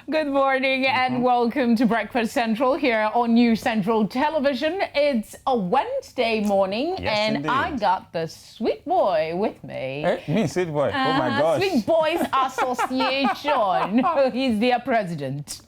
Good morning and welcome to Breakfast Central here on New Central Television. It's a Wednesday morning and indeed. I got the sweet boy with me. Hey, me, sweet boy. Oh my gosh. Sweet Boys Association. He's their president.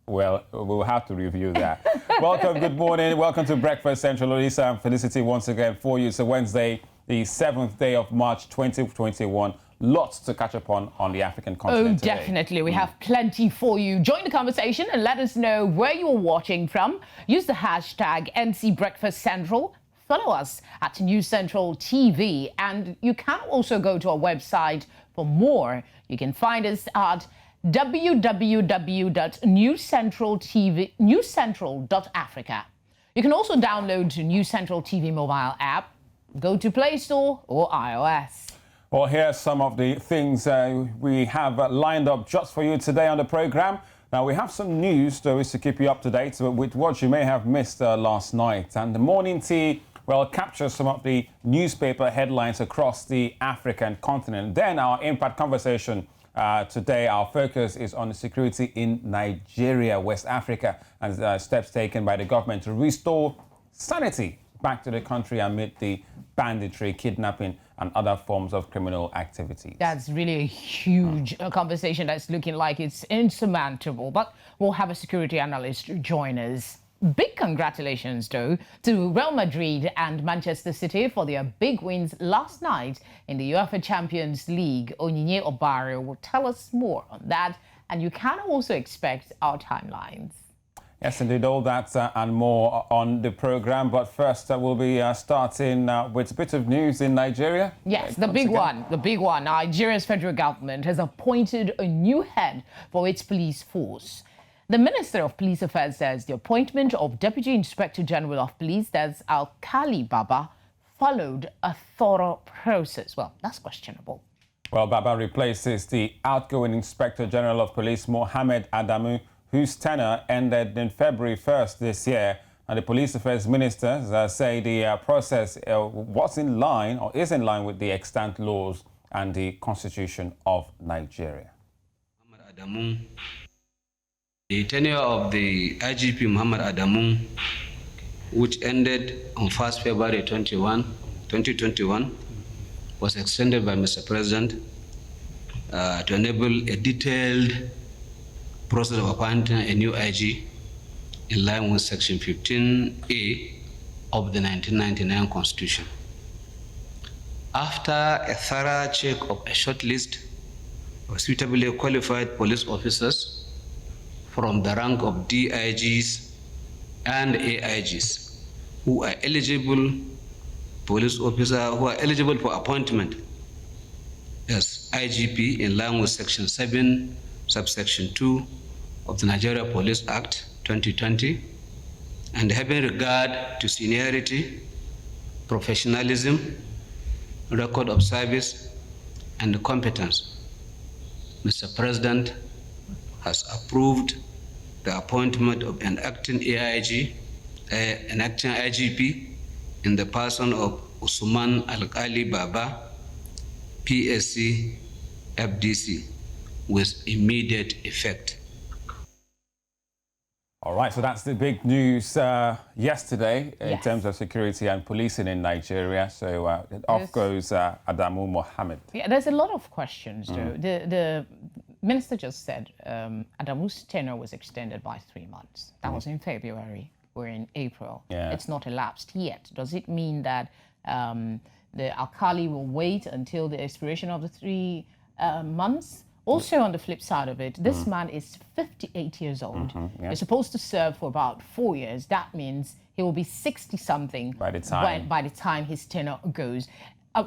Well, we'll have to review that. Welcome, good morning. Welcome to Breakfast Central. Lisa and Felicity once again for you. It's a Wednesday, the 7th day of March 2021. Lots to catch up on the African continent today. Definitely. We have plenty for you. Join the conversation and let us know where you're watching from. Use the hashtag NC Breakfast Central. Follow us at New Central TV. And you can also go to our website for more. You can find us at www.newcentral.africa. You can also download the New Central TV mobile app. Go to Play Store or iOS. Well, here's some of the things we have lined up just for you today on the program. Now, we have some news stories to keep you up to date with what you may have missed last night. And the morning tea, well, captures some of the newspaper headlines across the African continent. Then our impact conversation today, our focus is on the security in Nigeria, West Africa, and steps taken by the government to restore sanity back to the country amid the banditry, kidnapping, and other forms of criminal activities. That's really a huge conversation that's looking like it's insurmountable, but we'll have a security analyst join us. Big congratulations, though, to Real Madrid and Manchester City for their big wins last night in the UEFA Champions League. Onyinye Obare will tell us more on that, and you can also expect our timelines. Yes, indeed, all that and more on the program. But first, we'll be starting with a bit of news in Nigeria. Yes, the big one. Nigeria's federal government has appointed a new head for its police force. The Minister of Police Affairs says the appointment of Deputy Inspector General of Police, that's Alkali Baba, followed a thorough process. Well, that's questionable. Well, Baba replaces the outgoing Inspector General of Police, Mohammed Adamu, whose tenure ended in February 1st this year. And the Police Affairs Minister say the process was in line or is in line with the extant laws and the Constitution of Nigeria. Adamu, the tenure of the IGP Muhammad Adamu, which ended on 1st February 2021, was extended by Mr. President to enable a detailed process of appointing a new IG in line with Section 15A of the 1999 Constitution. After a thorough check of a short list of suitably qualified police officers from the rank of DIGs and AIGs who are eligible police officers who are eligible for appointment as IGP in line with Section 7, subsection 2 of the Nigeria Police Act 2020, and having regard to seniority, professionalism, record of service, and competence, Mr. President has approved the appointment of an acting AIG, an acting IGP in the person of Usman Alkali Baba, PSC, FDC, with immediate effect. All right, so that's the big news yesterday in terms of security and policing in Nigeria. So off goes Adamu Mohammed. Yeah, there's a lot of questions, though. The minister just said Adamu's tenure was extended by 3 months. That was in February. We're in April. Yeah. It's not elapsed yet. Does it mean that the Alkali will wait until the expiration of the 3 months? Also, on the flip side of it, this man is 58 years old. He's supposed to serve for about 4 years. That means he will be 60-something by the time his tenure goes.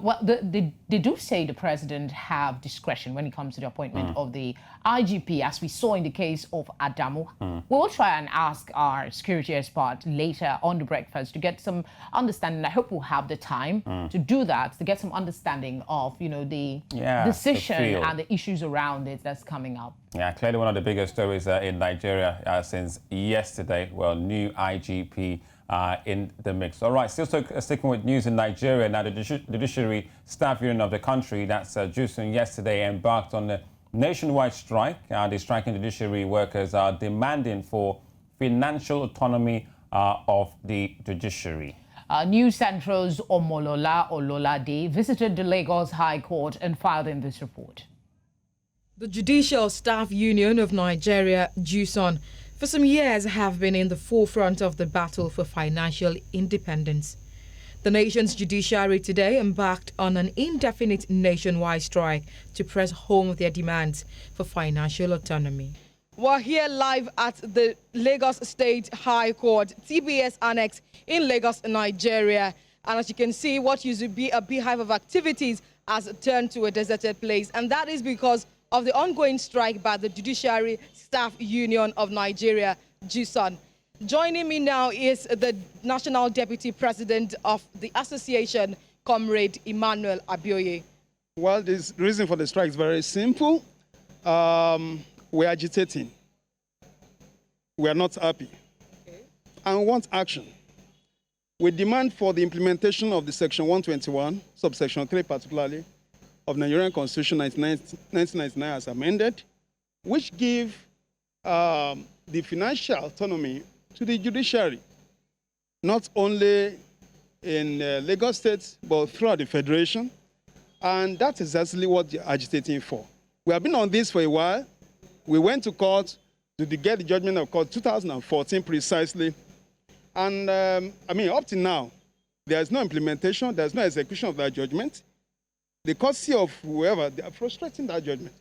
Well, they do say the president have discretion when it comes to the appointment of the IGP, as we saw in the case of Adamu. We'll try and ask our security expert later on the breakfast to get some understanding. I hope we'll have the time to do that, to get some understanding of, the decision and the issues around it that's coming up. Yeah, clearly one of the biggest stories in Nigeria since yesterday. Well, new IGP in the mix. All right, still sticking with news in Nigeria now. The Judiciary Staff Union of the country, that's JUSUN, yesterday embarked on the nationwide strike. The striking judiciary workers are demanding for financial autonomy of the judiciary. News Central's Omolola Ololade visited the Lagos High Court and filed in this report. The Judicial Staff Union of Nigeria, JUSON, for some years have been in the forefront of the battle for financial independence. The nation's judiciary today embarked on an indefinite nationwide strike to press home their demands for financial autonomy. We're here live at the Lagos State High Court, TBS Annex in Lagos, Nigeria. And as you can see, what used to be a beehive of activities has turned to a deserted place. And that is because of the ongoing strike by the Judiciary Staff Union of Nigeria, JUSON. Joining me now is the National Deputy President of the association, Comrade Emmanuel Abioye. Well, the reason for the strike is very simple. We're agitating. We are not happy. Okay. And we want action. We demand for the implementation of the Section 121, subsection 3 particularly, of Nigerian Constitution 1999 as amended, which give the financial autonomy to the judiciary, not only in Lagos State, but throughout the Federation. And that's exactly what they're agitating for. We have been on this for a while. We went to court to get the judgment of court 2014 precisely. And up to now, there's no implementation, there's no execution of that judgment. The courtesy of whoever, they are frustrating that judgment.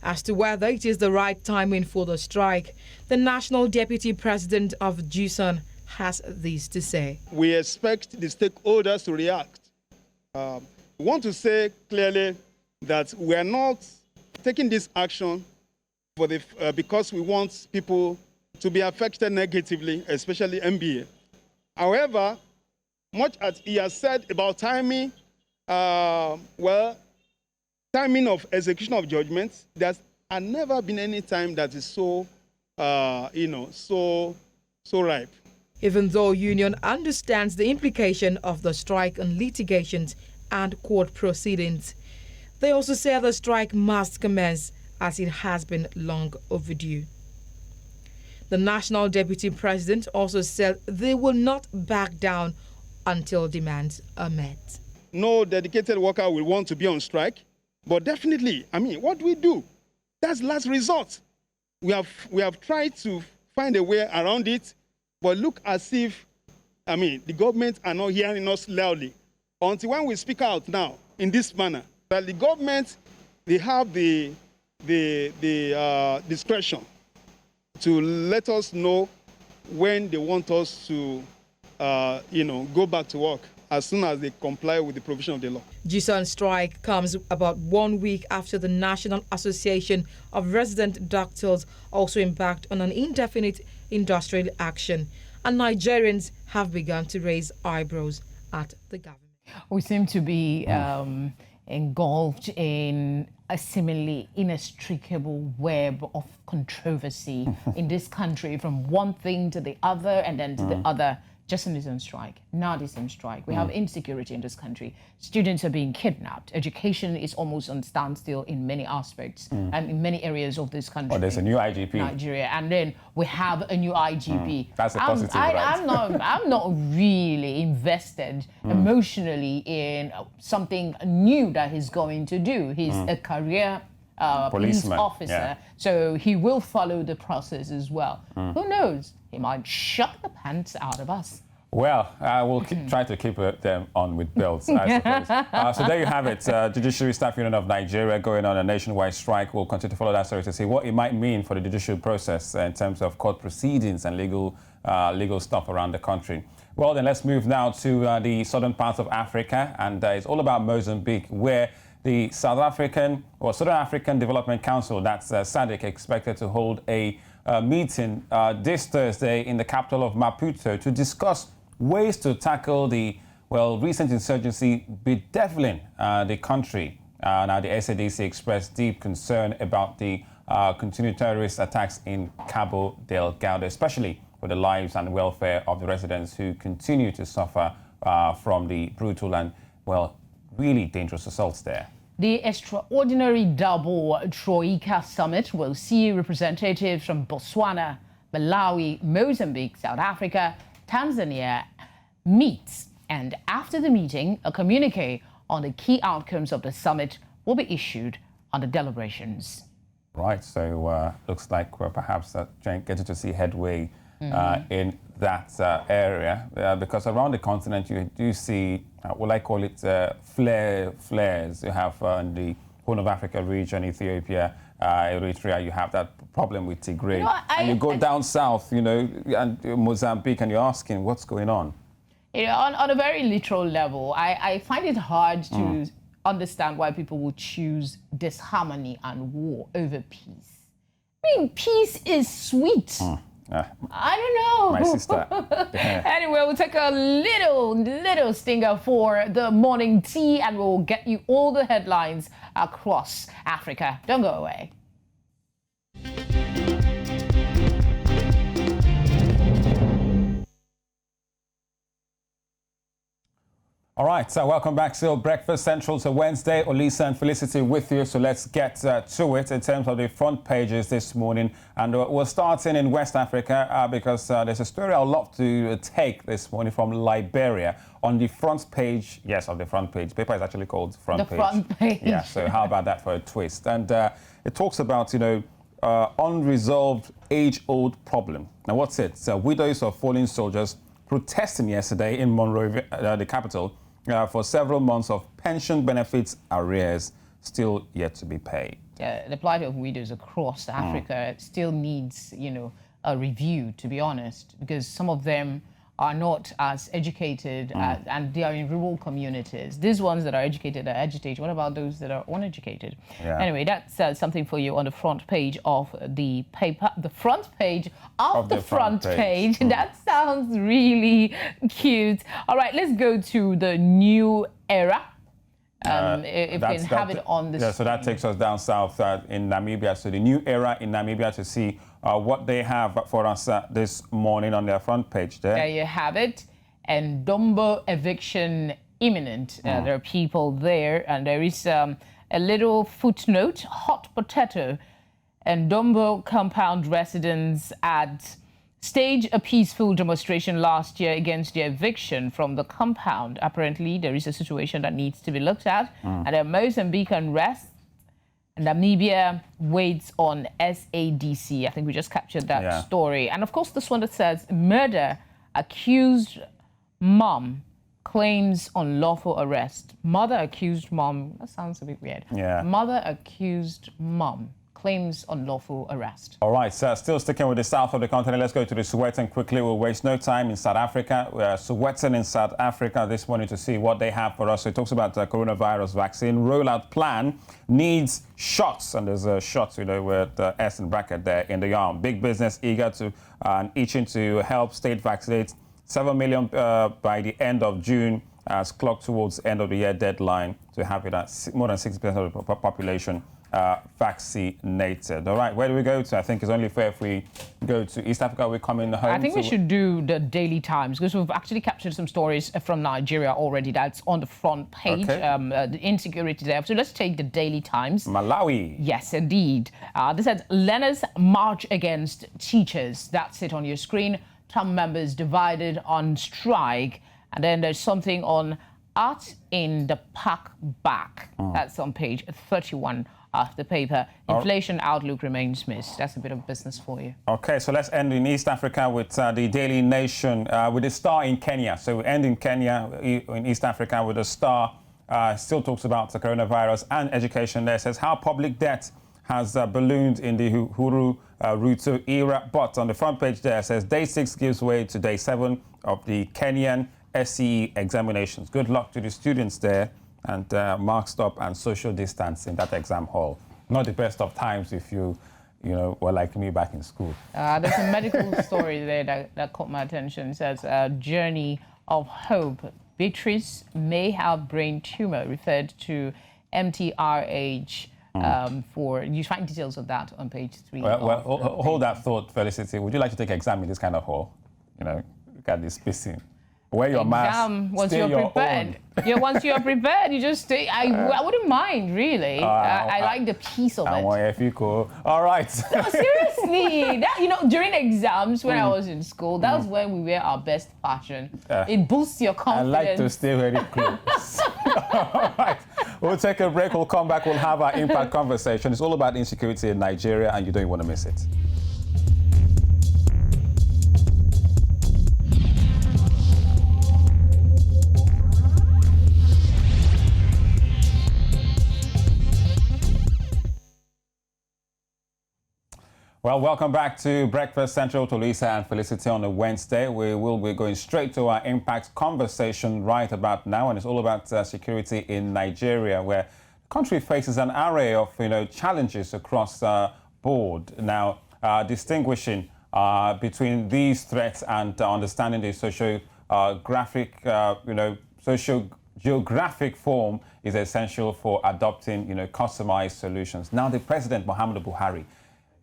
As to whether it is the right timing for the strike, the National Deputy President of JUSON has this to say. We expect the stakeholders to react. We want to say clearly that we are not taking this action because we want people to be affected negatively, especially MBA. However, much as he has said about timing, timing of execution of judgments, there's never been any time that is so ripe. Even though union understands the implication of the strike on litigations and court proceedings, they also say the strike must commence as it has been long overdue. The National Deputy President also said they will not back down until demands are met. No dedicated worker will want to be on strike, but definitely, what do we do? That's last resort. We have tried to find a way around it, but look as if, the government are not hearing us loudly. Until when we speak out now in this manner, that the government, they have the discretion to let us know when they want us to, go back to work as soon as they comply with the provision of the law. JUSON strike comes about 1 week after the National Association of Resident Doctors also embarked on an indefinite industrial action, and Nigerians have begun to raise eyebrows at the government. We seem to be engulfed in a seemingly inextricable web of controversy in this country, from one thing to the other and then to the other. Justin is on strike, NAD is on strike. We have insecurity in this country. Students are being kidnapped. Education is almost on standstill in many aspects and in many areas of this country. Oh, there's a new IGP. Nigeria. And then we have a new IGP. That's a positive, right? I'm not really invested emotionally in something new that he's going to do. He's a career police officer, so he will follow the process as well. Who knows? He might shock the pants out of us. Well, we'll try to keep them on with belts, I suppose. So there you have it. Judiciary Staff Union of Nigeria going on a nationwide strike. We'll continue to follow that story to see what it might mean for the judicial process in terms of court proceedings and legal stuff around the country. Well, then let's move now to the southern part of Africa, and it's all about Mozambique, where the Southern African Development Council, that's SADC, expected to hold a meeting this Thursday in the capital of Maputo to discuss ways to tackle the, recent insurgency bedeviling the country. Now, the SADC expressed deep concern about the continued terrorist attacks in Cabo Delgado, especially for the lives and welfare of the residents who continue to suffer from the brutal and, really dangerous assaults there. The extraordinary double Troika summit will see representatives from Botswana, Malawi, Mozambique, South Africa, Tanzania meet. And after the meeting, a communique on the key outcomes of the summit will be issued on the deliberations. Right, so looks like we're perhaps getting to see headway in that area because around the continent you do see, what I call it, flares. You have in the Horn of Africa region, Ethiopia, Eritrea, you have that problem with Tigray. And you go down south, and Mozambique, and you're asking what's going on. On a very literal level, I find it hard to understand why people would choose disharmony and war over peace. I mean, peace is sweet. I don't know. My sister. Yeah. Anyway, we'll take a little stinger for the morning tea and we'll get you all the headlines across Africa. Don't go away. All right, so welcome back to Breakfast Central. So Wednesday, Olisa and Felicity with you. So let's get to it in terms of the front pages this morning. And we're starting in West Africa because there's a story I'd love to take this morning from Liberia on the front page. Yes, on the front page. The paper is actually called Front Page. The front page. Yeah, so how about that for a twist? And it talks about, unresolved age-old problem. Now, what's it? So widows of fallen soldiers protesting yesterday in Monrovia, the capital, for several months of pension benefits arrears still yet to be paid. The plight of widows across Africa still needs, a review, to be honest, because some of them are not as educated and they are in rural communities. These ones that are educated are agitated. What about those that are uneducated? Yeah. Anyway, that's something for you on the front page of the paper. The front page of the front page. That sounds really cute. All right, let's go to the new era. If we can have it on the screen. So that takes us down south in Namibia. So the new era in Namibia to see what they have for us this morning on their front page there. There you have it. And Dombo eviction imminent. There are people there, and there is a little footnote. Hot potato. And Dombo compound residents staged a peaceful demonstration last year against the eviction from the compound. Apparently, there is a situation that needs to be looked at. And a Mozambican rest. Namibia waits on SADC. I think we just captured that story. And of course, this one that says murder, accused mom claims unlawful arrest. Mother accused mom. That sounds a bit weird. Yeah. Mother accused mom claims unlawful arrest. All right, so still sticking with the south of the continent, let's go to the Sowetan quickly. We'll waste no time in South Africa. We're Sowetan in South Africa this morning to see what they have for us. So it talks about the coronavirus vaccine rollout plan needs shots, and there's a shot, with the S in bracket there in the arm. Big business eager to and itching to help state vaccinate 7 million by the end of June, as clocked towards the end of the year deadline to have it at more than 60% of the population vaccinated. All right, where do we go to? I think it's only fair if we go to East Africa. We're coming home. I think we should do the Daily Times because we've actually captured some stories from Nigeria already. That's on the front page. Okay. The insecurity there. So let's take the Daily Times. Malawi. Yes, indeed. This says learners march against teachers. That's it on your screen. Some members divided on strike. And then there's something on art in the park back. That's on page 31. Of the paper. Inflation outlook remains missed. That's a bit of business for you. Okay, so let's end in East Africa with the Daily Nation with a star in Kenya. So we end in Kenya, in East Africa, with a star. Still talks about the coronavirus and education there. It says how public debt has ballooned in the Uhuru Ruto era. But on the front page there, it says day 6 gives way to day 7 of the Kenyan SCE examinations. Good luck to the students there. And masked up and social distance in that exam hall. Not the best of times if you were like me back in school. There's a medical story there that caught my attention. It says, journey of hope. Beatrice may have brain tumor, referred to MTRH. You find details of that on page 3. Well, hold that thought, Felicity. Would you like to take an exam in this kind of hall? Look at this spacing. Wear your exam mask. once stay you're your prepared. own. Yeah, once you're prepared, you just stay. I wouldn't mind, really. I like the peace of it. If you cool. All right. No, seriously. During exams when I was in school, that was when we wear our best fashion. It boosts your I confidence. like to stay very close. All right. We'll take a break. We'll come back. We'll have our impact conversation. It's all about insecurity in Nigeria, and you don't want to miss it. Well, welcome back to Breakfast Central to Lisa and Felicity on a Wednesday. We will be going straight to our impact conversation right about now, and it's all about security in Nigeria, where the country faces an array of challenges across the board. Now, distinguishing between these threats and understanding the socio-geographic form is essential for adopting customized solutions. Now, the President Muhammadu Buhari,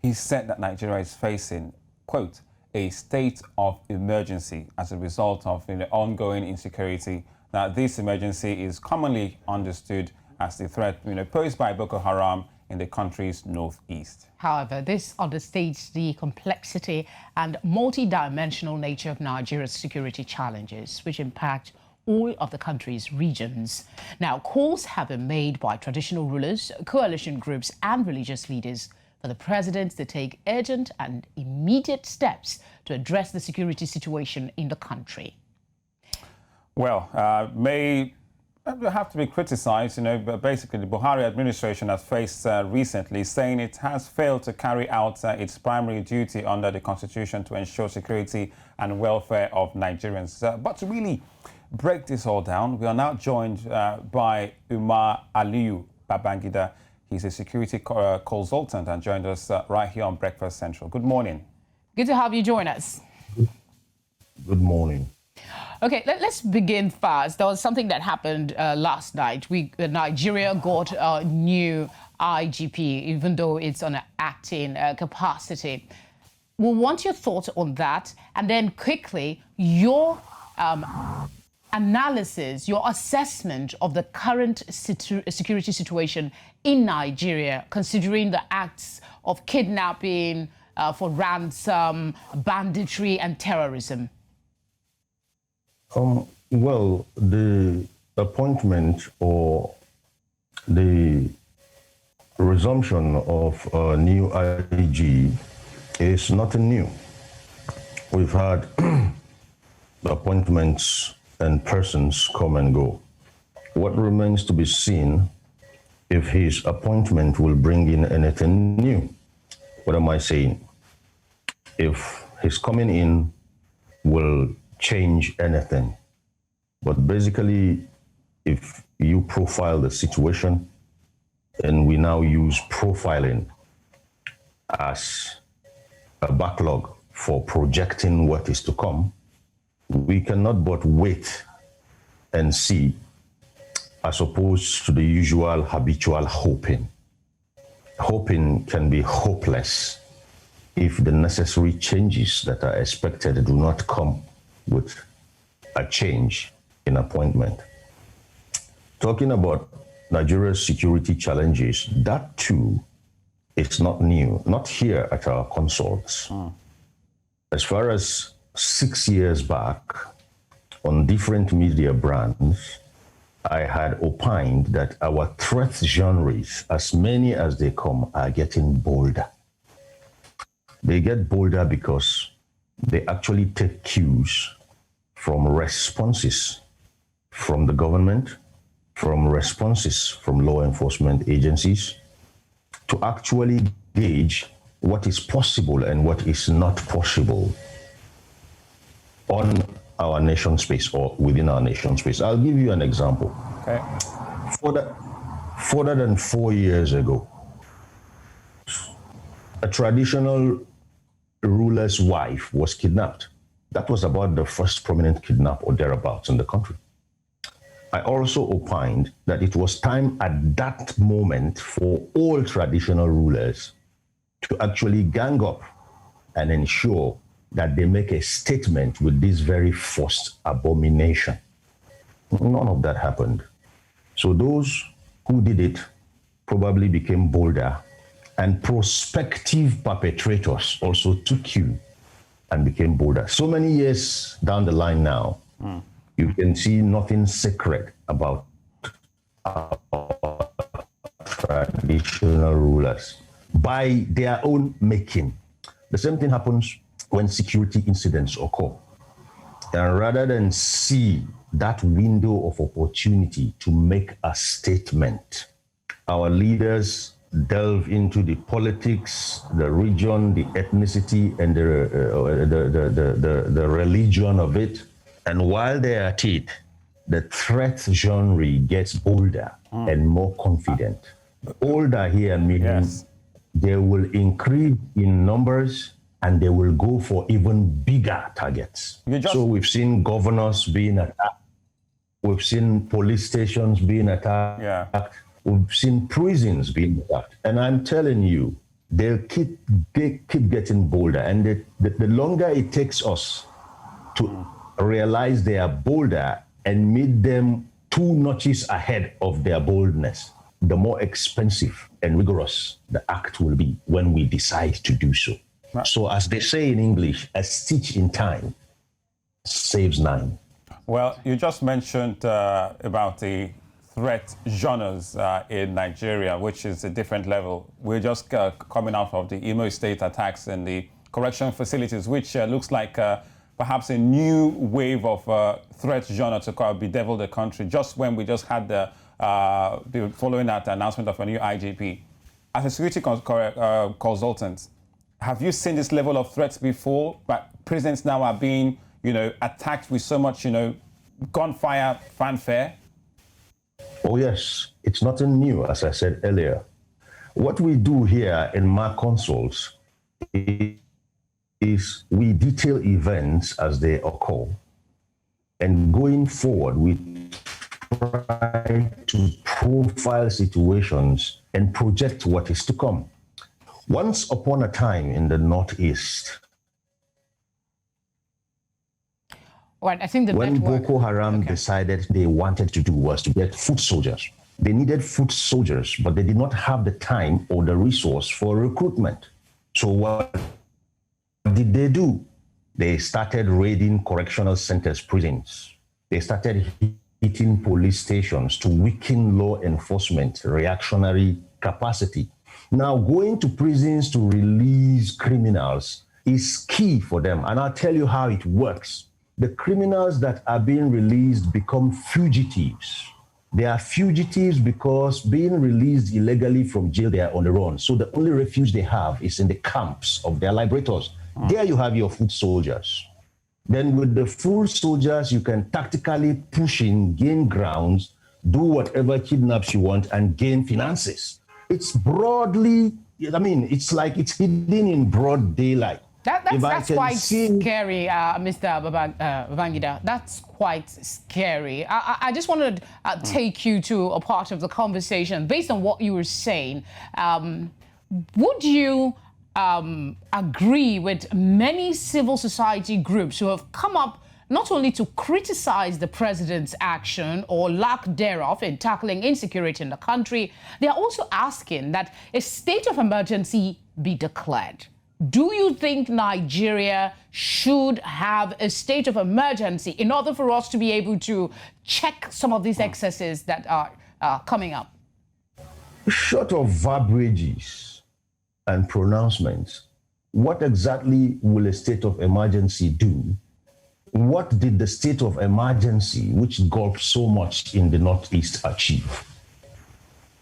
he said that Nigeria is facing, quote, a state of emergency as a result of ongoing insecurity. Now, this emergency is commonly understood as the threat posed by Boko Haram in the country's northeast. However, this understates the complexity and multi-dimensional nature of Nigeria's security challenges, which impact all of the country's regions. Now, calls have been made by traditional rulers, coalition groups, and religious leaders for the president to take urgent and immediate steps to address the security situation in the country. Well, may have to be criticized, but basically the Buhari administration has faced recently, saying it has failed to carry out its primary duty under the Constitution to ensure security and welfare of Nigerians. But to really break this all down, we are now joined by Umar Aliyu Babangida. He's a security consultant and joined us right here on Breakfast Central. Good morning. Good to have you join us. Good morning. Okay, let's begin fast. There was something that happened last night. Nigeria got a new IGP, even though it's on an acting capacity. We want your thoughts on that, and then quickly your analysis, your assessment of the current security situation in Nigeria, considering the acts of kidnapping, for ransom, banditry, and terrorism. Well, the appointment or the resumption of a new IG is nothing new. We've had appointments and persons come and go. What remains to be seen if his appointment will bring in anything new. What am I saying? If his coming in will change anything. But basically, if you profile the situation, and we now use profiling as a backlog for projecting what is to come, we cannot but wait and see, as opposed to the usual habitual hoping. Hoping can be hopeless if the necessary changes that are expected do not come with a change in appointment. Talking about Nigeria's security challenges, that too is not new, not here at our consults. As far as 6 years back, on different media brands, I had opined that our threat genres, as many as they come, are getting bolder. They get bolder because they actually take cues from responses from the government, from responses from law enforcement agencies, to actually gauge what is possible and what is not possible on our nation space or within our nation space. I'll give you an example. Okay. Further than 4 years ago, a traditional ruler's wife was kidnapped. That was about the first prominent kidnap or thereabouts in the country. I also opined that it was time at that moment for all traditional rulers to actually gang up and ensure that they make a statement with this very first abomination. None of that happened. So those who did it probably became bolder, and prospective perpetrators also took cue and became bolder. So many years down the line now, you can see nothing sacred about our traditional rulers by their own making. The same thing happens when security incidents occur. And rather than see that window of opportunity to make a statement, our leaders delve into the politics, the region, the ethnicity, and the religion of it. And while they are at it, the threat genre gets bolder and more confident. Older here meaning they will increase in numbers and they will go for even bigger targets. So we've seen governors being attacked. We've seen police stations being attacked. We've seen prisons being attacked. And I'm telling you, they keep getting bolder. And the longer it takes us to realize they are bolder and meet them 2 notches ahead of their boldness, the more expensive and rigorous the act will be when we decide to do so. So as they say in English, a stitch in time saves 9. Well, you just mentioned about the threat genres in Nigeria, which is a different level. We're just coming out of the Imo State attacks and the correction facilities, which looks like perhaps a new wave of threat genre to bedevil the country, just when we just had the following that announcement of a new IGP. As a security consultant, have you seen this level of threats before? But presidents now are being, attacked with so much, gunfire, fanfare? Oh, yes. It's nothing new, as I said earlier. What we do here in my consults is we detail events as they occur. And going forward, we try to profile situations and project what is to come. Once upon a time in the Northeast, Right, I think when Boko Haram decided they wanted to do was to get foot soldiers. They needed foot soldiers, but they did not have the time or the resource for recruitment. So what did they do? They started raiding correctional centers, prisons. They started hitting police stations to weaken law enforcement, reactionary capacity. Now, going to prisons to release criminals is key for them. And I'll tell you how it works. The criminals that are being released become fugitives. They are fugitives because being released illegally from jail, they are on the run. So the only refuge they have is in the camps of their liberators. There you have your foot soldiers. Then with the foot soldiers, you can tactically push in, gain grounds, do whatever kidnaps you want, and gain finances. It's broadly, it's like it's hidden in broad daylight. That's quite scary, Mr. Babangida. That's quite scary. I just wanted to take you to a part of the conversation. Based on what you were saying, would you agree with many civil society groups who have come up not only to criticize the president's action or lack thereof in tackling insecurity in the country, they are also asking that a state of emergency be declared? Do you think Nigeria should have a state of emergency in order for us to be able to check some of these excesses that are coming up? Short of verbiages and pronouncements, what exactly will a state of emergency do? What did the state of emergency, which gulped so much in the Northeast, achieve?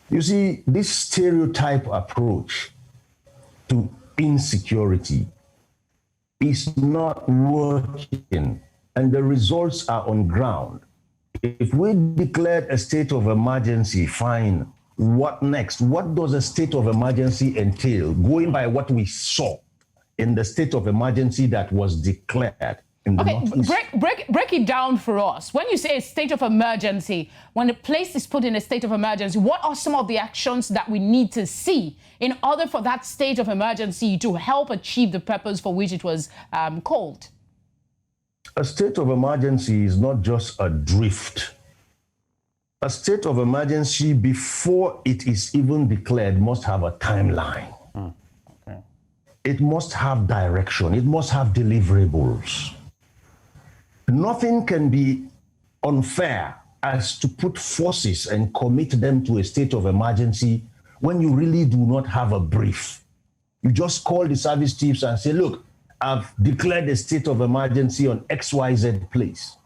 You see, this stereotype approach to insecurity is not working, and the results are on ground. If we declared a state of emergency, fine. What next? What does a state of emergency entail? Going by what we saw in the state of emergency that was declared, in the Okay, Northeast. break it down for us. When you say a state of emergency, when a place is put in a state of emergency, what are some of the actions that we need to see in order for that state of emergency to help achieve the purpose for which it was called? A state of emergency is not just a drift. A state of emergency, before it is even declared, must have a timeline. Okay. It must have direction. It must have deliverables. Nothing can be unfair as to put forces and commit them to a state of emergency when you really do not have a brief. You just call the service chiefs and say, look, I've declared a state of emergency on XYZ place.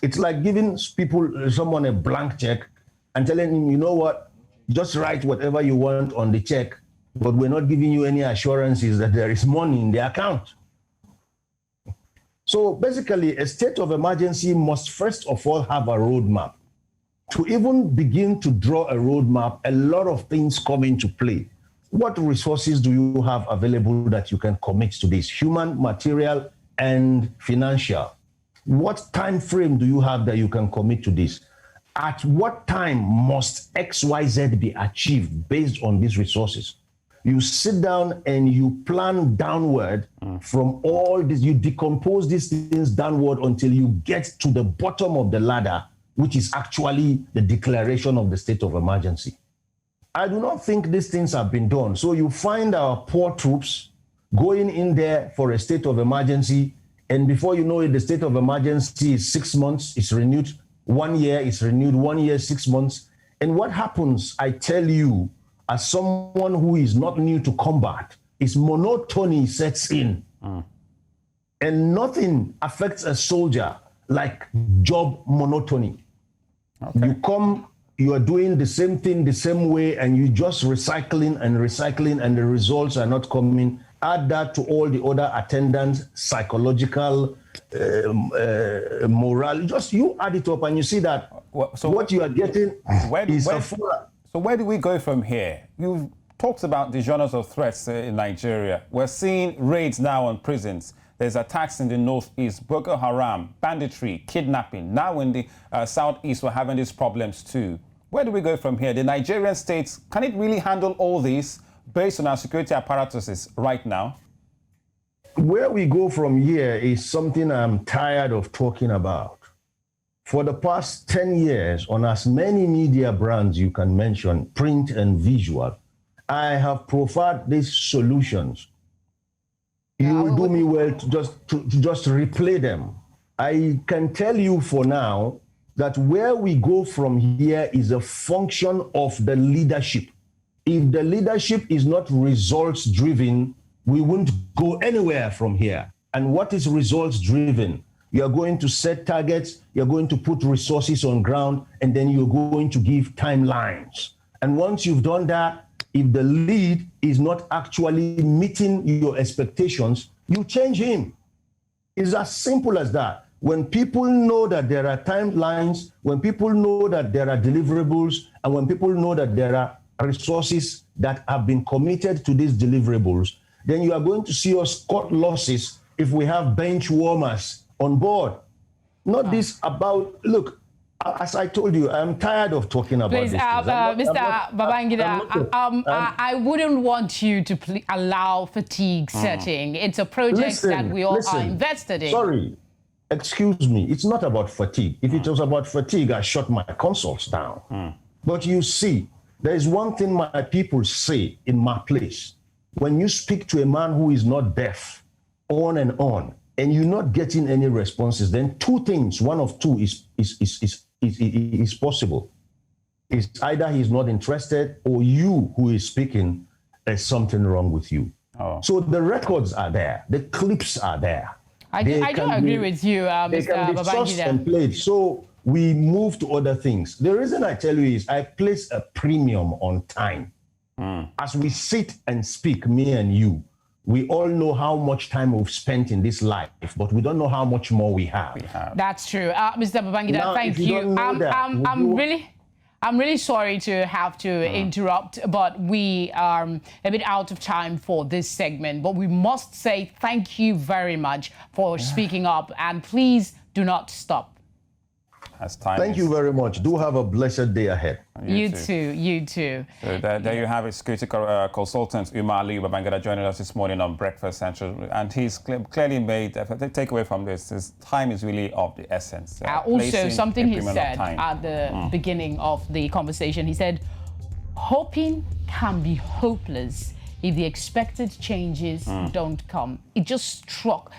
It's like giving someone a blank check and telling him, you know what, just write whatever you want on the check, but we're not giving you any assurances that there is money in the account. So basically, a state of emergency must first of all have a roadmap. To even begin to draw a roadmap, a lot of things come into play. What resources do you have available that you can commit to this? Human, material, and financial. What time frame do you have that you can commit to this? At what time must XYZ be achieved based on these resources? You sit down and you plan downward from all this. You decompose these things downward until you get to the bottom of the ladder, which is actually the declaration of the state of emergency. I do not think these things have been done. So you find our poor troops going in there for a state of emergency, and before you know it, the state of emergency is 6 months, it's renewed. 1 year, it's renewed. 1 year, 6 months. And what happens, I tell you, as someone who is not new to combat, is monotony sets in. And nothing affects a soldier like job monotony. Okay. You come, you are doing the same thing the same way, and you just recycling, and the results are not coming. Add that to all the other attendants, psychological, morale. Just you add it up, and you see that what you are getting is a full. So where do we go from here? You've talked about the genres of threats in Nigeria. We're seeing raids now on prisons. There's attacks in the northeast, Boko Haram, banditry, kidnapping. Now in the southeast, we're having these problems too. Where do we go from here? The Nigerian state, can it really handle all these based on our security apparatuses right now? Where we go from here is something I'm tired of talking about. For the past 10 years, on as many media brands you can mention, print and visual, I have proffered these solutions. You will do me well to just replay them. I can tell you for now that where we go from here is a function of the leadership. If the leadership is not results driven, we won't go anywhere from here. And what is results driven? You're going to set targets, you're going to put resources on ground, and then you're going to give timelines. And once you've done that, if the lead is not actually meeting your expectations, you change him. It's as simple as that. When people know that there are timelines, when people know that there are deliverables, and when people know that there are resources that have been committed to these deliverables, then you are going to see us cut losses if we have bench warmers on board. Not this about, look, as I told you, I'm tired of talking about Please, this. Mr. Babangida, I wouldn't want you to allow fatigue setting. It's a project that we all are invested in. Sorry, excuse me. It's not about fatigue. If it was about fatigue, I shut my consults down. But you see, there is one thing my people say in my place. When you speak to a man who is not deaf, on, and you're not getting any responses, then two things, one of two is possible. It's either he's not interested, or you who is speaking, there's something wrong with you. So the records are there, the clips are there. I do agree with you, Mr. Babangida. And played. So we move to other things. The reason I tell you is I place a premium on time. As we sit and speak, me and you, we all know how much time we've spent in this life, but we don't know how much more we have. That's true. Mr. Babangida, now, thank you. I'm really sorry to have to interrupt, but we are a bit out of time for this segment. But we must say thank you very much for speaking up, and please do not stop. As time Thank you very much. Do have a blessed day ahead. You too. So there you have it. Security consultant Umar Ali Babangida joining us this morning on Breakfast Central, and he's clearly made the takeaway from this is time is really of the essence. Also, something he said at the beginning of the conversation, he said, hoping can be hopeless if the expected changes don't come. It just struck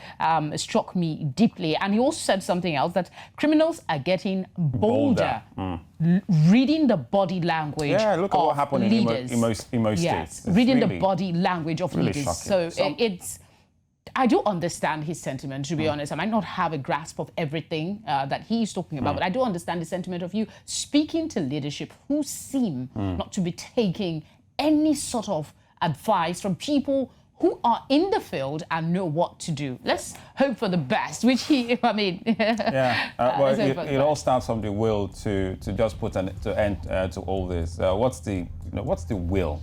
me deeply. And he also said something else, that criminals are getting bolder. Reading the body language of leaders. Yeah, look at what happened in most states. It's reading really, the body language of really leaders. shocking. So I do understand his sentiment, to be honest. I might not have a grasp of everything that he's talking about, but I do understand the sentiment of you speaking to leadership who seem not to be taking any sort of advice from people who are in the field and know what to do. Let's hope for the best, which it all starts from the will to just put an end to all this. What's the will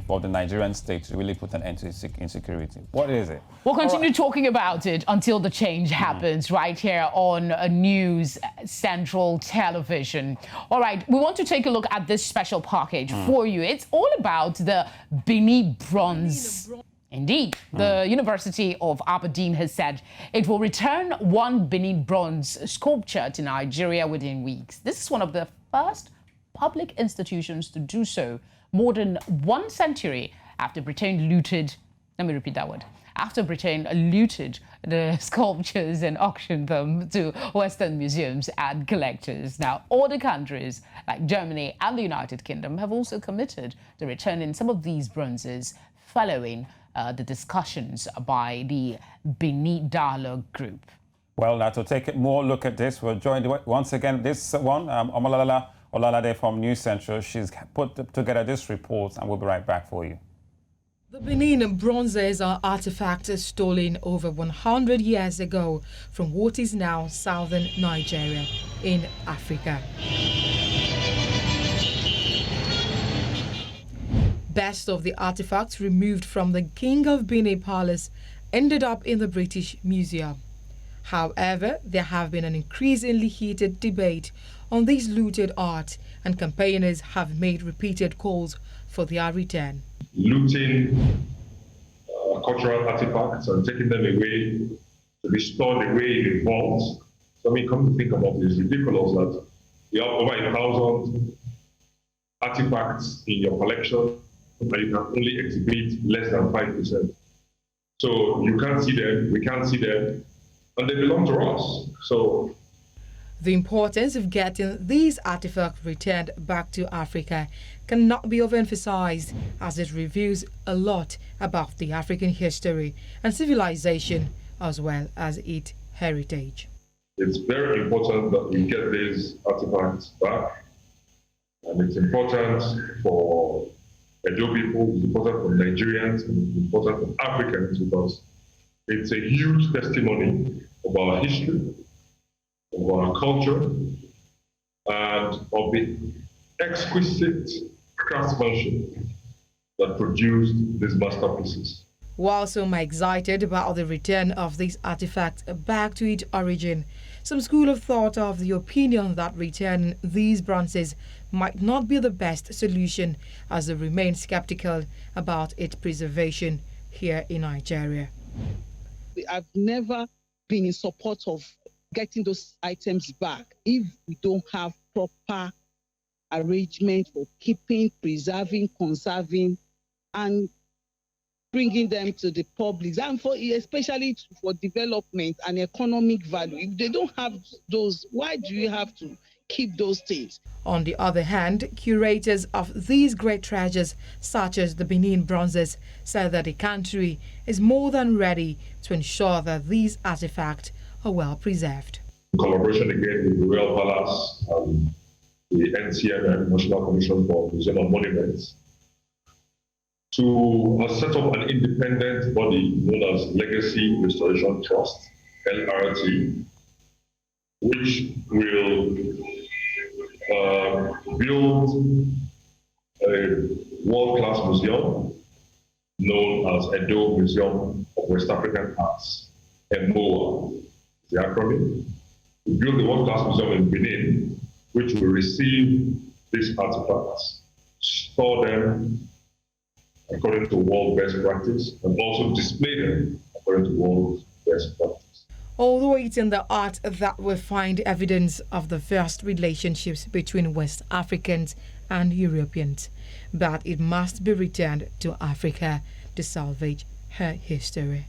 for the Nigerian state to really put an end to insecurity? What is it? We'll continue talking about it until the change happens right here on News Central Television. All right, we want to take a look at this special package for you. It's all about the Benin Bronze. Indeed, the University of Aberdeen has said it will return one Benin Bronze sculpture to Nigeria within weeks. This is one of the first public institutions to do so, more than 1 century after Britain looted, let me repeat that word, after Britain looted the sculptures and auctioned them to Western museums and collectors. Now, other countries like Germany and the United Kingdom have also committed to returning some of these bronzes following the discussions by the Benin Dialogue Group. Well, now to take a more look at this, we're joined once again, this one, Omalala Olalade from News Central. She's put together this report, and we'll be right back for you. The Benin bronzes are artifacts stolen over 100 years ago from what is now southern Nigeria in Africa. Best of the artifacts removed from the King of Benin Palace ended up in the British Museum. However, there have been an increasingly heated debate on this looted art, and campaigners have made repeated calls for their return. Looting cultural artifacts and taking them away to be stored away in vaults. So, come to think about it, it's ridiculous that you have over 1,000 artifacts in your collection, but you can only exhibit less than 5%. So you can't see them, we can't see them, and they belong to us. So the importance of getting these artifacts returned back to Africa cannot be overemphasized, as it reveals a lot about the African history and civilization, as well as its heritage. It's very important that we get these artifacts back, and it's important for Edo people, it's important for Nigerians, and it's important for Africans, because it's a huge testimony of our history, of our culture, and of the exquisite craftsmanship that produced these masterpieces. While some are excited about the return of these artifacts back to its origin, some school of thought are of the opinion that returning these bronzes might not be the best solution, as they remain skeptical about its preservation here in Nigeria. I've never been in support of getting those items back if we don't have proper arrangement for keeping, preserving, conserving, and bringing them to the public, and especially for development and economic value. If they don't have those, why do you have to keep those things? On the other hand, curators of these great treasures, such as the Benin bronzes, said that the country is more than ready to ensure that these artifacts are well preserved. In collaboration again with the Royal Palace and the NCM, National Commission for Museum and Monuments, to set up an independent body known as Legacy Restoration Trust, LRT, which will built a world-class museum known as Edo Museum of West African Arts, EMOA, the acronym. We built the world-class museum in Benin, which will receive these artifacts, store them according to world best practice, and also display them according to world best practice. Although it's in the art that we find evidence of the first relationships between West Africans and Europeans, but it must be returned to Africa to salvage her history.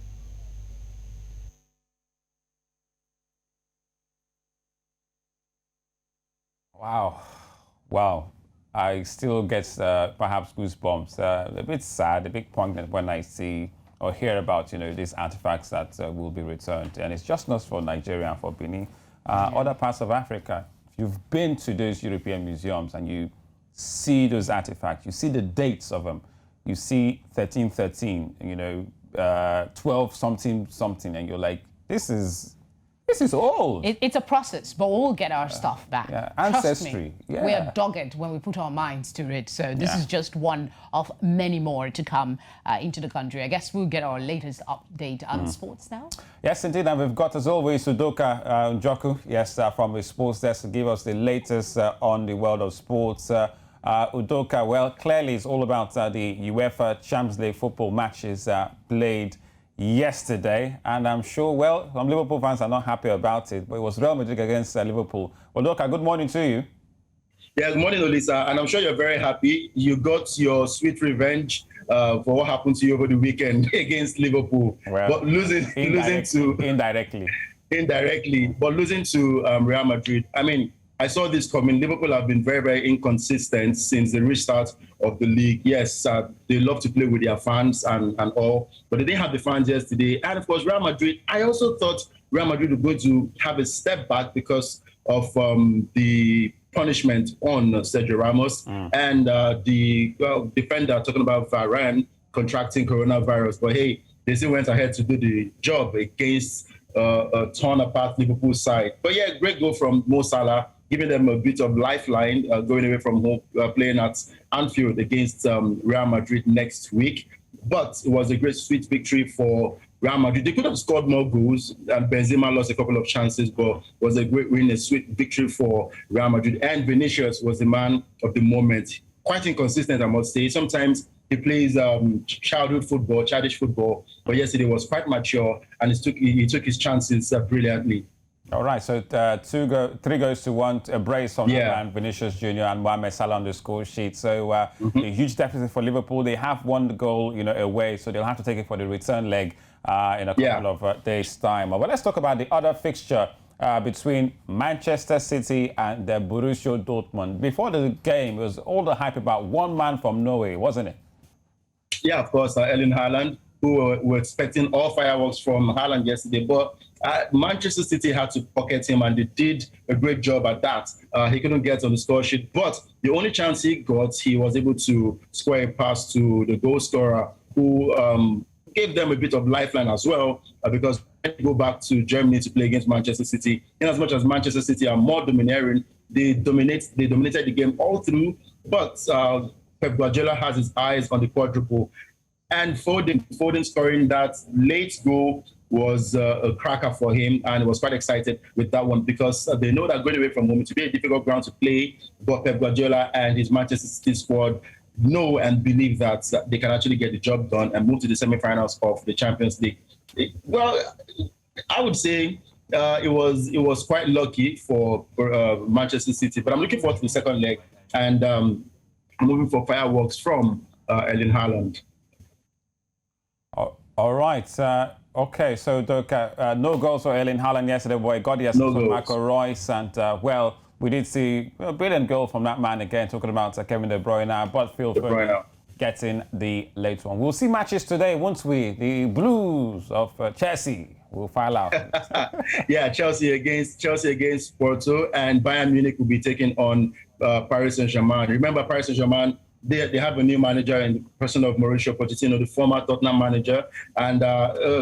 Wow. Wow. I still get perhaps goosebumps. A bit sad, a bit poignant when I see or hear about, these artifacts that will be returned. And it's just not for Nigeria and for Benin. Other parts of Africa, if you've been to those European museums and you see those artifacts, you see the dates of them, you see 1313, 12 something, and you're like, this is old. It's a process, but we'll get our stuff back. Yeah, Trust ancestry. me, Yeah. we are dogged when we put our minds to it. So this is just one of many more to come into the country. I guess we'll get our latest update on sports now. Yes, indeed. And we've got, as always, Udoka Njoku, from the sports desk, to give us the latest on the world of sports. Udoka, well, clearly it's all about the UEFA Champions League football matches played yesterday, and I'm sure, well, some Liverpool fans are not happy about it, but it was Real Madrid against Liverpool. Udoka, good morning to you. Yeah, good morning, Olisa, and I'm sure you're very happy. You got your sweet revenge for what happened to you over the weekend against Liverpool, well, but losing to indirectly, but losing to Real Madrid. I mean, I saw this coming. Liverpool have been very, very inconsistent since the restart of the league. Yes, they love to play with their fans and all, but they didn't have the fans yesterday. And of course, Real Madrid, I also thought Real Madrid were going to have a step back because of the punishment on Sergio Ramos and the defender, talking about Varane, contracting coronavirus. But hey, they still went ahead to do the job against a torn apart Liverpool side. But yeah, great goal from Mo Salah, giving them a bit of lifeline, going away from home, playing at Anfield against Real Madrid next week. But it was a great, sweet victory for Real Madrid. They could have scored more goals, and Benzema lost a couple of chances, but it was a great win, a sweet victory for Real Madrid. And Vinicius was the man of the moment. Quite inconsistent, I must say. Sometimes he plays childish football, but yesterday was quite mature, and he took his chances brilliantly. All right, so 3 goes to 1, a brace from Vinicius Junior and Mohamed Salah on the score sheet. So a huge deficit for Liverpool. They have won the goal, away, so they'll have to take it for the return leg in a couple of days' time. But let's talk about the other fixture between Manchester City and the Borussia Dortmund. Before the game, it was all the hype about one man from Norway, wasn't it? Yeah, of course, Erling Haaland, who were expecting all fireworks from Haaland yesterday, but Manchester City had to pocket him, and they did a great job at that. He couldn't get on the score sheet, but the only chance he got, he was able to square a pass to the goal scorer, who gave them a bit of lifeline as well, because they go back to Germany to play against Manchester City. In as much as Manchester City are more domineering, they dominated the game all through, but Pep Guardiola has his eyes on the quadruple. And Foden scoring that late goal was a cracker for him, and he was quite excited with that one because they know that going away from home, it's a very difficult ground to play, but Pep Guardiola and his Manchester City squad know and believe that they can actually get the job done and move to the semi-finals of the Champions League. Well, I would say it was quite lucky for Manchester City, but I'm looking forward to the second leg, and I'm moving for fireworks from Erling Haaland. All right. Okay, so no goals for Erling Haaland yesterday, boy. Got the assist from Marco Reus, and well, we did see a brilliant goal from that man again, talking about Kevin De Bruyne, but Phil Foden getting the late one. We'll see matches today, won't we? The Blues of Chelsea will file out. Yeah, Chelsea against Porto, and Bayern Munich will be taking on Paris Saint-Germain. Remember, Paris Saint-Germain they have a new manager in the person of Mauricio Pochettino, the former Tottenham manager, and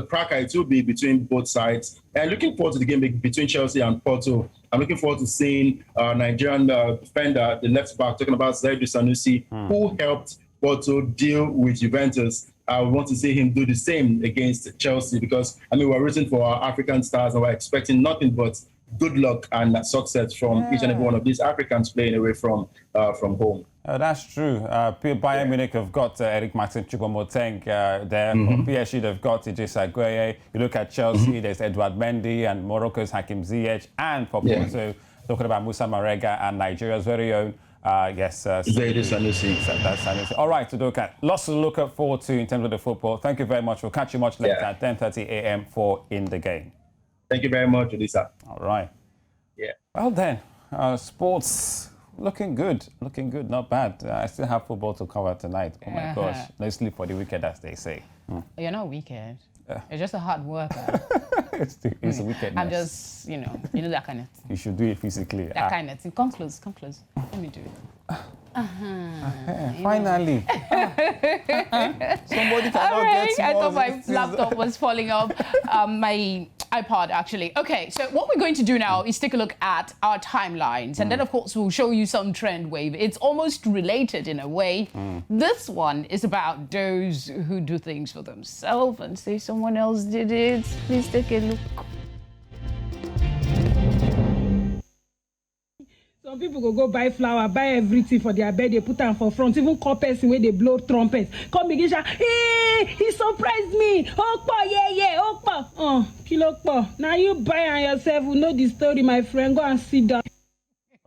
cracker it will be between both sides. And looking forward to the game between Chelsea and Porto. I'm looking forward to seeing Nigerian defender, the left back, talking about Zaidu Sanusi, who helped Porto deal with Juventus. I want to see him do the same against Chelsea because, I mean, we're rooting for our African stars and we're expecting nothing but good luck and success from each and every one of these Africans playing away from home. That's true. Bayern Munich have got Eric Martin Choupo-Moting there. For PSG, they've got Idrissa Gueye. You look at Chelsea, there's Edouard Mendy and Morocco's Hakim Ziyech. And for Porto, talking about Musa Marega and Nigeria's very own, Zaidu Sanusi. All right, to look at. Lots to look forward to in terms of the football. Thank you very much. We'll catch you much later at 10:30 a.m. for In the Game. Thank you very much, Lisa. All right. Yeah. Well then, sports looking good, not bad. I still have football to cover tonight. Oh my gosh, no sleep for the wicked, as they say. You're not wicked. You're just a hard worker. it's a wickedness. I'm just, you know that kind of thing. You should do it physically. That kind of thing. Come close. Let me do it. Finally. Somebody cannot get I thought my laptop was falling off. My iPod, actually. Okay, so what we're going to do now is take a look at our timelines. And then, of course, we'll show you some trend wave. It's almost related in a way. This one is about those who do things for themselves and say someone else did it. Please take a look. Some people go buy flower, buy everything for their bed, they put them for front, even call person where they blow trumpets. Come begin shout, hey, he surprised me. Okpa, yeah, Okpa. Oh, Kilokpa. Now you buy and yourself, you know the story, my friend. Go and sit down.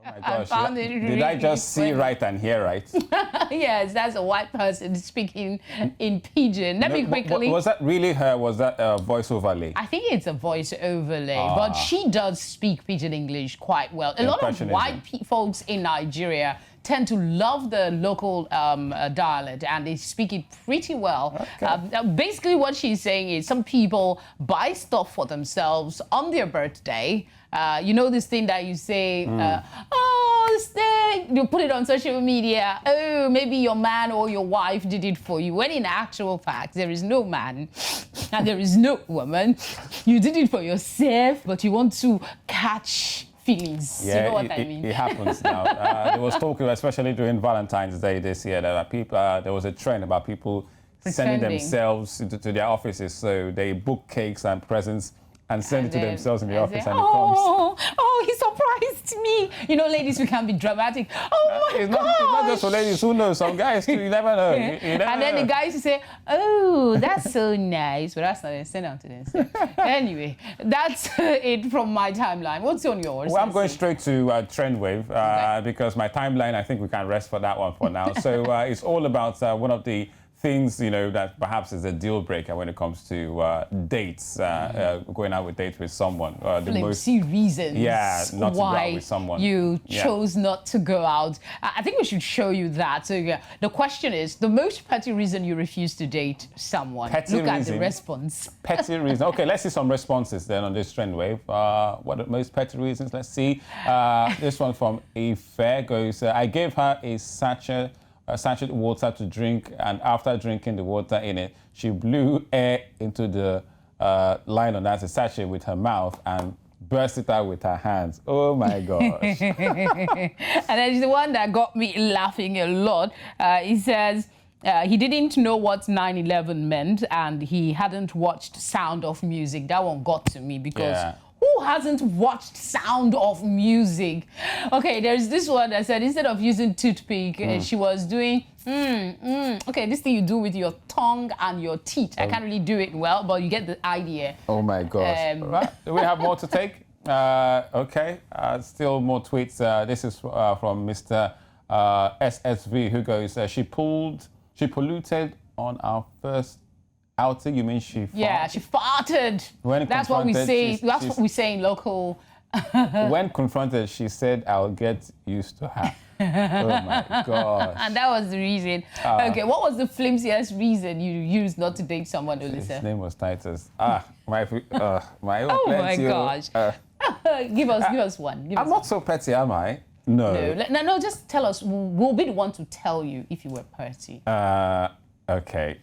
Oh my gosh, did I just see right and hear right? Yes, that's a white person speaking in pidgin. Let me quickly... Was that really her? Was that a voice overlay? I think it's a voice overlay, but she does speak pidgin English quite well. A lot of white folks in Nigeria tend to love the local dialect and they speak it pretty well. Okay. Basically what she's saying is some people buy stuff for themselves on their birthday. You know this thing that you say, this thing, you put it on social media, oh, maybe your man or your wife did it for you, when in actual fact, there is no man and there is no woman. You did it for yourself, but you want to catch feelings. Yeah, you know what I mean? It happens now. There was talk, especially during Valentine's Day this year, that people, there was a trend about people sending themselves to their offices. So they book cakes and presents and send it to themselves in the office, and it comes. Oh, he surprised me. You know, ladies, we can be dramatic. Oh my God! It's not just for ladies. Who knows? Some guys too. You never know. You never and then the guys who say, "Oh, that's so nice," but that's not it. Send out to them. Anyway, that's it from my timeline. What's on yours? Well, I'm going straight to trend wave because my timeline, I think we can rest for that one for now. So it's all about one of the things, you know, that perhaps is a deal breaker when it comes to dates, going out with dates with someone. The most reasons not to go out with someone. You chose not to go out. I think we should show you that. So the question is, the most petty reason you refuse to date someone. At the response. Petty reason. Okay, let's see some responses then on this trend wave. What are the most petty reasons? Let's see. This one from Ife goes, I gave her a sachet water to drink, and after drinking the water in it, she blew air into the line on that sachet with her mouth and burst it out with her hands. Oh my gosh. And then the one that got me laughing a lot. He says he didn't know what 9/11 meant and he hadn't watched Sound of Music. That one got to me because who hasn't watched Sound of Music? Okay, there's this one that said instead of using toothpick, she was doing, okay, this thing you do with your tongue and your teeth. I can't really do it well, but you get the idea. Oh my gosh. Right. Do we have more to take? Okay, still more tweets. This is from Mr. SSV who goes, she polluted on our first outing. You mean she farted? Yeah, she farted. That's what we say. That's what we say in local. When confronted, she said, "I'll get used to her." Oh my gosh. And that was the reason. Okay, what was the flimsiest reason you used not to date someone, Olisa? His name was Titus. My oh my gosh. Give us one. I'm not so petty, am I? No. No, just tell us. We'll be the one to tell you if you were Perty. Okay.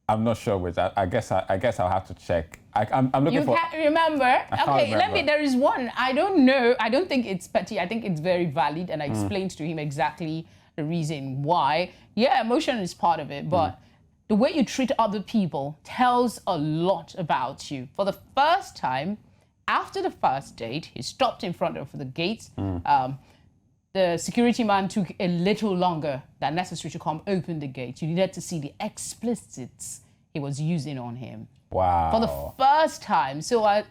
I'm not sure which. I guess I'll have to check. I'm looking You for. can't remember? Okay, let me. There is one. I don't know. I don't think it's petty. I think it's very valid, and I explained to him exactly the reason why. Yeah, emotion is part of it, but the way you treat other people tells a lot about you. For the first time, after the first date, he stopped in front of the gate. The security man took a little longer than necessary to come open the gate. You needed to see the explicits he was using on him. Wow. For the first time. So I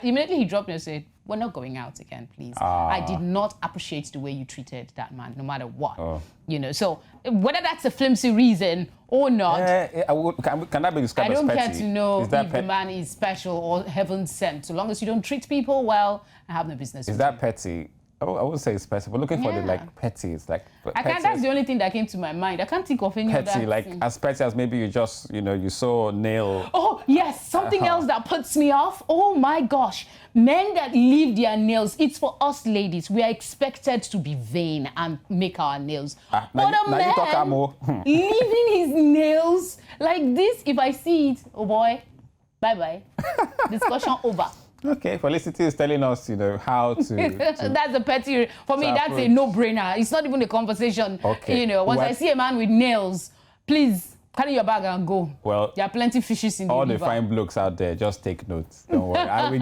immediately he dropped me and said, we're not going out again, please. I did not appreciate the way you treated that man, no matter what. You know, so whether that's a flimsy reason or not. Can that be described as petty? I don't care to know if petty? the man is special or heaven sent. So long as you don't treat people well, I have no business with Is that petty? I wouldn't say it's petty, but looking for the like petty, it's like. I can't. That's the only thing that came to my mind. I can't think of any petty, other like thing. as petty as maybe you just, you saw a nail. Oh yes, something else that puts me off. Oh my gosh, men that leave their nails. It's for us ladies. We are expected to be vain and make our nails. But a man leaving his nails like this, if I see it, oh boy, bye bye. Discussion over. Okay, Felicity is telling us, how to. That's a petty. For me, that's a no-brainer. It's not even a conversation. Okay. Once I see a man with nails, please carry your bag and go. Well, there are plenty fishes in the river. All the fine blokes out there, just take notes. Don't worry. I will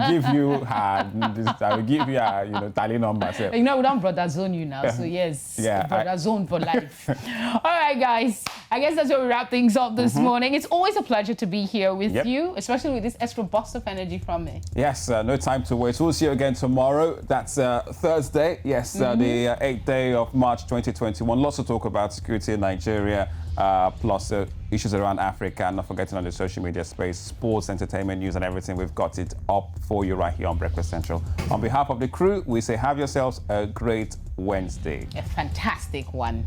give you tally number. We don't brother zone you now. So yes, brother zone for life. All right, guys. I guess that's where we wrap things up this morning. It's always a pleasure to be here with you, especially with this extra burst of energy from me. Yes, no time to wait. We'll see you again tomorrow. That's Thursday. Yes, the 8th day of March 2021. Lots to talk about security in Nigeria, plus issues around Africa, and not forgetting on the social media space, sports, entertainment, news, and everything. We've got it up for you right here on Breakfast Central. On behalf of the crew, we say have yourselves a great Wednesday. A fantastic one.